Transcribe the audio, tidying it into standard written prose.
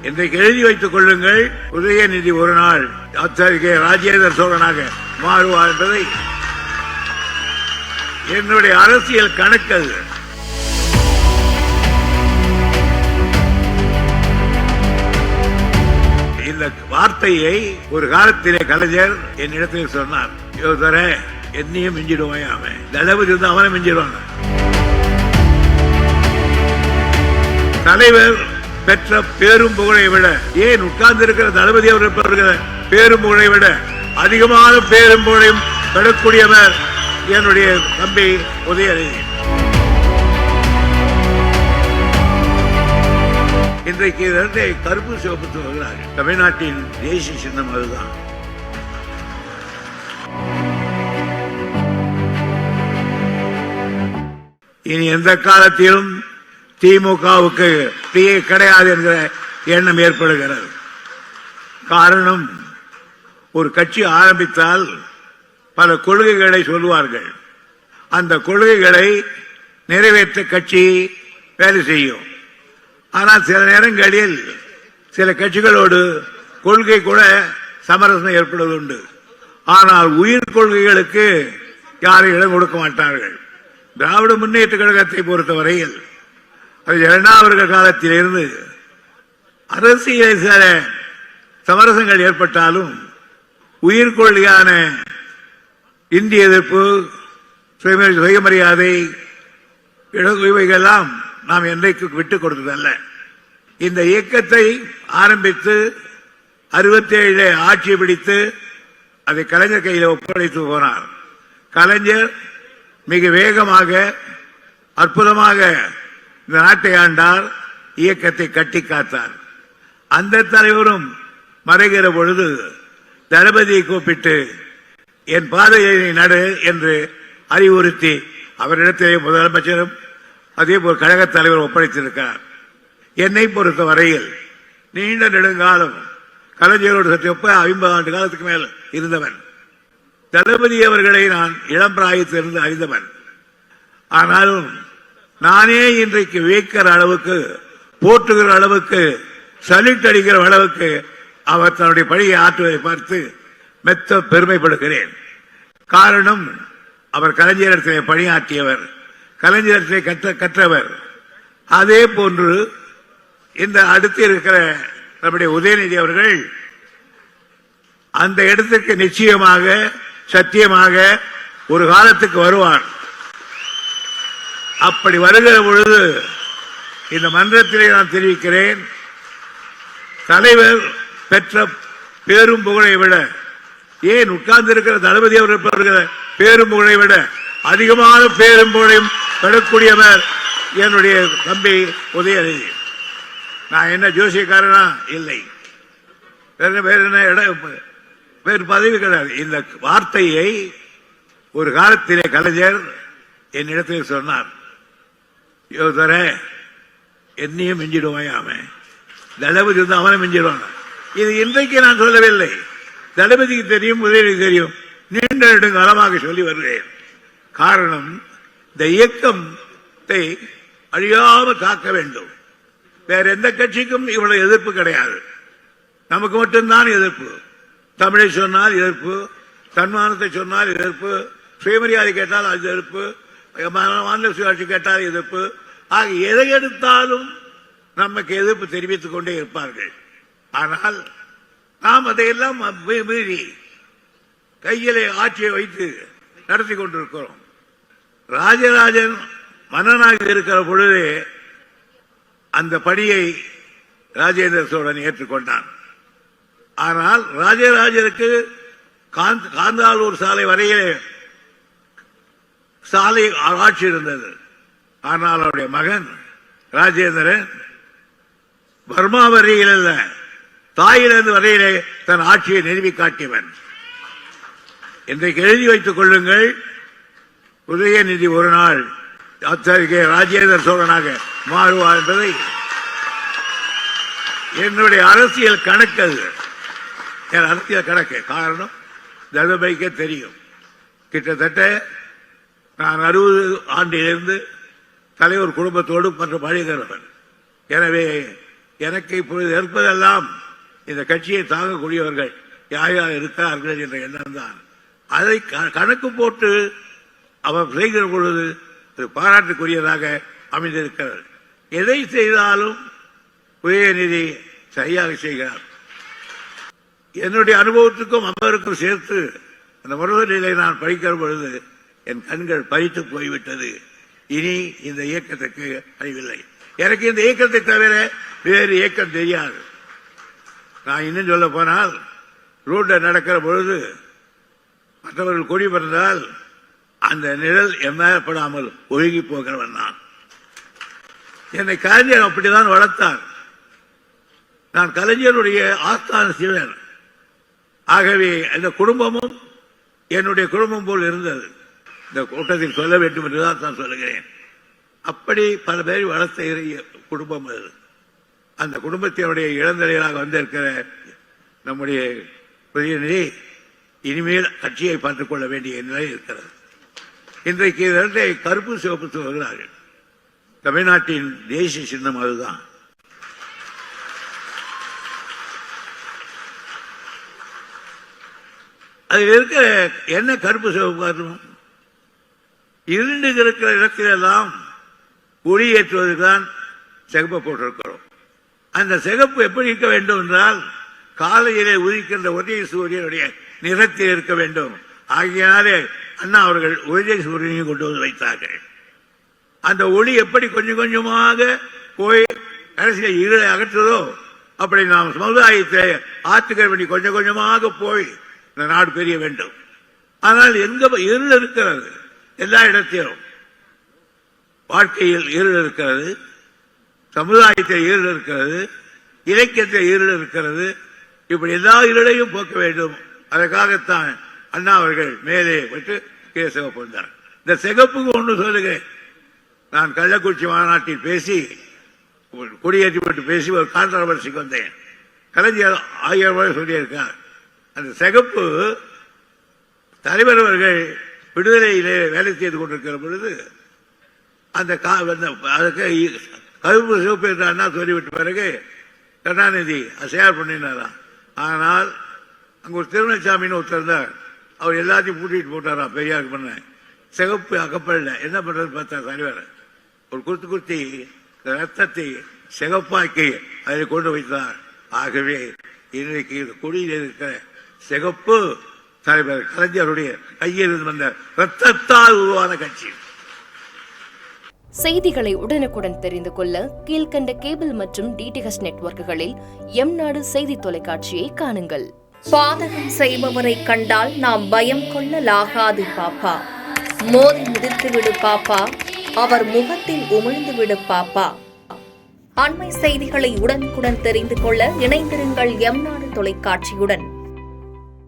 இன்றைக்கு எழுதி வைத்துக் கொள்ளுங்கள், உதயநிதி ஒரு நாள் அத்தகைய ராஜேந்திர சோழனாக மாறுவார் என்பதை. என்னுடைய அரசியல் கணக்கு அது. இந்த வார்த்தையை ஒரு காலத்திலே கலைஞர் என்னிடத்தில் சொன்னார். யோசர என்னையும் மிஞ்சிடுவான், அவன் தளபதி வந்து அவனை மிஞ்சிடுவாங்க. தலைவர் பெற்ற பேரும் புகழை விட, ஏன் உட்கார்ந்து இருக்கிற தளபதி அவர்கள் பேரும் புகழை விட அதிகமான பேரும் புகழையும் பெறக்கூடியவர் என்னுடைய தம்பி உதயநிதி. இன்றைக்கு கருப்பு சிவப்பு வருகிறார்கள். தமிழ்நாட்டின் தேசிய சின்னம் அதுதான். இனி எந்த காலத்திலும் திமுகவுக்கு தீயை கிடையாது என்கிற எண்ணம் ஏற்படுகிறது. காரணம், ஒரு கட்சி ஆரம்பித்தால் பல கொள்கைகளை சொல்வார்கள். அந்த கொள்கைகளை நிறைவேற்ற கட்சி வேலை செய்யும். ஆனால் சில நேரங்களில் சில கட்சிகளோடு கொள்கை கூட சமரசம் ஏற்படுவதுண்டு. ஆனால் உயிர் கொள்கைகளுக்கு யாரும் இடம் கொடுக்க மாட்டார்கள். திராவிட முன்னேற்ற கழகத்தை பொறுத்தவரையில் அது இரண்டாவது காலத்திலிருந்து அரசியல் சில சமரசங்கள் ஏற்பட்டாலும் உயிர் கொள்கையான இந்திய எதிர்ப்பு, சுயமரியாதை, இவைகளெல்லாம் நாம் என்றைக்கு விட்டுக் கொடுத்ததல்ல. இந்த இயக்கத்தை ஆரம்பித்து 67 ஆட்சி பிடித்து அதை கலைஞர் கையில் ஒப்படைத்து போனார். கலைஞர் மிக வேகமாக அற்புதமாக இந்த நாட்டை ஆண்டார், இயக்கத்தை கட்டி காத்தார். அந்த தலைவரும் மறைகிற பொழுது தளபதியை கூப்பிட்டு என் பாதையை நடு என்று அறிவுறுத்தி அவரிடத்திலே முதலமைச்சரும் அதே போல் கழக தலைவர் ஒப்படைத்திருக்கிறார். என்னை பொறுத்த வரையில் நீண்ட நெடுங்காலம் கலைஞரோடு சற்று 50 ஆண்டு காலத்துக்கு மேல் இருந்தவன். தளபதி அவர்களை நான் இளம் பிராயத்திலிருந்து அறிந்தவன். ஆனாலும் நானே இன்றைக்கு வியக்கிற அளவுக்கு, போற்றுகிற அளவுக்கு, சல்யூட் அடிக்கிற அளவுக்கு அவர் தன்னுடைய பணியை ஆற்றுவதை பார்த்து மெத்த பெருமைப்படுகிறேன். காரணம், அவர் கலைஞரிடத்திலே பணியாற்றியவர், கலைஞரிடத்திலே கற்றவர். அதே போன்று இந்த அடுத்து இருக்கிற நம்முடைய உதயநிதி அவர்கள் அந்த இடத்துக்கு நிச்சயமாக சத்தியமாக ஒரு காலத்துக்கு வருவார். அப்படி வருகிற பொழுது இந்த மன்றத்திலே நான் தெரிவிக்கிறேன், தலைவர் பெற்ற பேரும் புகழை விட, ஏன் உட்கார்ந்து இருக்கிற தளபதி அவர்கள் பேரும் புகழை விட அதிகமான பேரும் புகழையும் பெறக்கூடியவர் என்னுடைய தம்பி உதயநிதி. நான் என்ன ஜோசியக்காரனா? இல்லை. வேறு பதவி கிடையாது. இந்த வார்த்தையை ஒரு காலத்திலே கலைஞர் என்னிடத்தில் சொன்னார். யோசர என்னையும் மிஞ்சிடுவான், அவன் தளபதி வந்து அவனை மிஞ்சிடுவாங்க. இது இன்றைக்கு நான் சொல்லவில்லை, தளபதிக்கு தெரியும், உதயநிதி தெரியும், நீண்ட நெடுங்காலமாக சொல்லி வருகிறேன். காரணம், இந்த இயக்கத்தை அழியாமல் காக்க வேண்டும். வேற எந்த கட்சிக்கும் இவ்வளவு எதிர்ப்பு கிடையாது, நமக்கு மட்டும்தான் எதிர்ப்பு. தமிழை சொன்னால் எதிர்ப்பு, தன்மானத்தை சொன்னால் எதிர்ப்பு, சுயமரியாதை கேட்டால் அது எதிர்ப்பு, மாநில சுயாட்சி கேட்டால் எதிர்ப்பு. ஆக எதை எடுத்தாலும் நமக்கு எதிர்ப்பு தெரிவித்துக் கொண்டே இருப்பார்கள். ஆனால் நாம் அதையெல்லாம் மீறி கையிலே ஆட்சியை வைத்து நடத்தி கொண்டிருக்கிறோம். ராஜராஜன் மன்னனாக இருக்கிற பொழுதே அந்த பணியை ராஜேந்திர சோழன் ஏற்றுக்கொண்டான். ஆனால் ராஜராஜனுக்கு காந்தாலூர் சாலை வரையிலே சாலை ஆட்சி இருந்தது. ஆனால் அவருடைய மகன் ராஜேந்திரன் பர்மா வரையில் அல்ல, தாயிலிருந்து வரையிலே தன் ஆட்சியை நிறுவி காட்டியவன். இன்றைக்கு எழுதி வைத்துக் கொள்ளுங்கள், உதயநிதி ஒரு நாள் அத்தகைய ராஜேந்திர சோழனாக மாறுவார் என்பதை. என்னுடைய அரசியல் கணக்கு அது, என் அரசியல் கணக்கு. காரணம், தளபதிக்கே தெரியும். கிட்டத்தட்ட நான் 60 ஆண்டிலிருந்து தலைவர் குடும்பத்தோடு மற்றும் பழகிறவன். எனவே எனக்கு இப்பொழுது இருப்பதெல்லாம் இந்த கட்சியை தாங்கக்கூடியவர்கள் யார் யார் இருக்கிறார்கள் என்ற எண்ணம் தான். அதை கணக்கு போட்டு அவர் செய்கிற பொழுது பாராட்டுக்குரியதாக அமைந்திருக்கிறது. எதை செய்தாலும் உதயநிதி சரியாக செய்கிறார். என்னுடைய அனுபவத்துக்கும் அவருக்கும் சேர்த்து அந்த முரசொலியை நான் படிக்கிற பொழுது என் கண்கள் பறித்து போய்விட்டது. இனி இந்த இயக்கத்துக்கு அறிவில்லை. எனக்கு இந்த இயக்கத்தை தவிர வேறு இயக்கம் தெரியாது. நான் இன்னும் சொல்ல போனால் ரோட்டில் நடக்கிற பொழுது மற்றவர்கள் கொடி பறந்தால் அந்த நிழல் எம்மையப்படாமல் ஒழுகி போகிறவன் நான். என்னை கலைஞர் அப்படிதான் வளர்த்தார். நான் கலைஞருடைய ஆஸ்தான சிவன். ஆகவே இந்த குடும்பமும் என்னுடைய குடும்பம் போல் இருந்தது. இந்த கூட்டத்தில் சொல்ல வேண்டும் என்றுதான் நான் சொல்லுகிறேன். அப்படி பல பேர் வளர்த்த குடும்பம் அது. அந்த குடும்பத்தினுடைய இளந்தலைவராக வந்திருக்கிற நம்முடைய பிரதிநிதி இனிமேல் கட்சியை பார்த்துக் கொள்ள வேண்டிய நிலை இருக்கிறது. இன்றைக்கு இரண்டை கருப்பு சிவப்பு சொல்கிறார்கள். தமிழ்நாட்டின் தேசிய சின்னம் அதுதான். அதில் இருக்கிற என்ன கருப்பு சிவப்பு காரணம்? இருண்டு இருக்கிற இடத்திலெல்லாம் ஒளியேற்றுவதற்கு தான் சிகப்பு போட்டிருக்கிறோம். அந்த சிகப்பு எப்படி இருக்க வேண்டும் என்றால் காலையிலே உதிக்கின்ற ஒரே சூரியனுடைய நிறத்தில் இருக்க வேண்டும். ஆகியனாலே அண்ணா அவர்கள் ஒரே சூரியனையும் கொண்டு வந்து வைத்தார்கள். அந்த ஒளி எப்படி கொஞ்சம் கொஞ்சமாக போய் கடைசியில் இருளை அகற்றுதோ அப்படி நாம் சமுதாயத்தை ஆற்றுக்க வேண்டி கொஞ்சம் கொஞ்சமாக போய் இந்த நாடு பெரிய வேண்டும். ஆனால் எங்க இருள் இருக்கிறது? எல்லா இடத்திலும் வாழ்க்கையில் இருள் இருக்கிறது, சமுதாயத்தில் இருள் இருக்கிறது, இலக்கியத்தில் இருள் இருக்கிறது. இப்படி எல்லா இருளையும் போக்க வேண்டும். அதற்காகத்தான் அண்ணா அவர்கள் மேலே விட்டு கீழே சிவப்பு வந்தார். இந்த சிகப்புக்கு ஒன்று சொல்லுகிறேன். நான் கள்ளக்குறிச்சி மாநாட்டில் பேசி கொடியேற்றப்பட்டு பேசி ஒரு கான்ட்ரவர்சிக்கு வந்தேன். கலைஞர் 1000 ரூபாய் சொல்லியிருக்கார். அந்த சிகப்பு தலைவர் அவர்கள் விடுதலையிலே வேலை செய்து கொண்டிருக்கிற பொழுது அந்த அதுக்கு கருப்பு சிவப்பு என்ற அண்ணா சொல்லிவிட்ட பிறகு கருணாநிதி அசையார் பண்ணினாராம். ஆனால் அங்க ஒரு திருநெல்சாமின்னு ஒருத்தர் இருந்தார். அவர் எல்லாத்தையும் பூட்டிட்டு போட்டாராம் பெரியாருக்கு பண்ண. சிகப்பு அகப்படல. என்ன பண்றது பார்த்தா தலைவர் ஒரு குர்த்தி ரத்தத்தை சிகப்பாக்கி அதை கொண்டு வைத்தார். ஆகவே இன்றைக்கு கொடியில் இருக்கிற சிகப்பு தலைவர் கலைஞருடைய கையில் வந்த ரத்தத்தால் உருவான கட்சி. செய்திகளை உடனுக்குடன் தெரிந்து கொள்ள கீழ்கண்ட கேபிள் மற்றும் டிடிஎச் நெட்வொர்க்குகளில் எம்நாடு செய்தி தொலைக்காட்சியை காணுங்கள். பாதகம் செய்பவரை கண்டால் நாம் பயம் கொள்ளலாகாது பாப்பா. மோதி மிதித்துவிடு பாப்பா, அவர் முகத்தில் உமிழ்ந்துவிடு பாப்பா. அண்மை செய்திகளை உடனுக்குடன் தெரிந்து கொள்ள இணைந்திருங்கள் எம்நாடு தொலைக்காட்சியுடன்.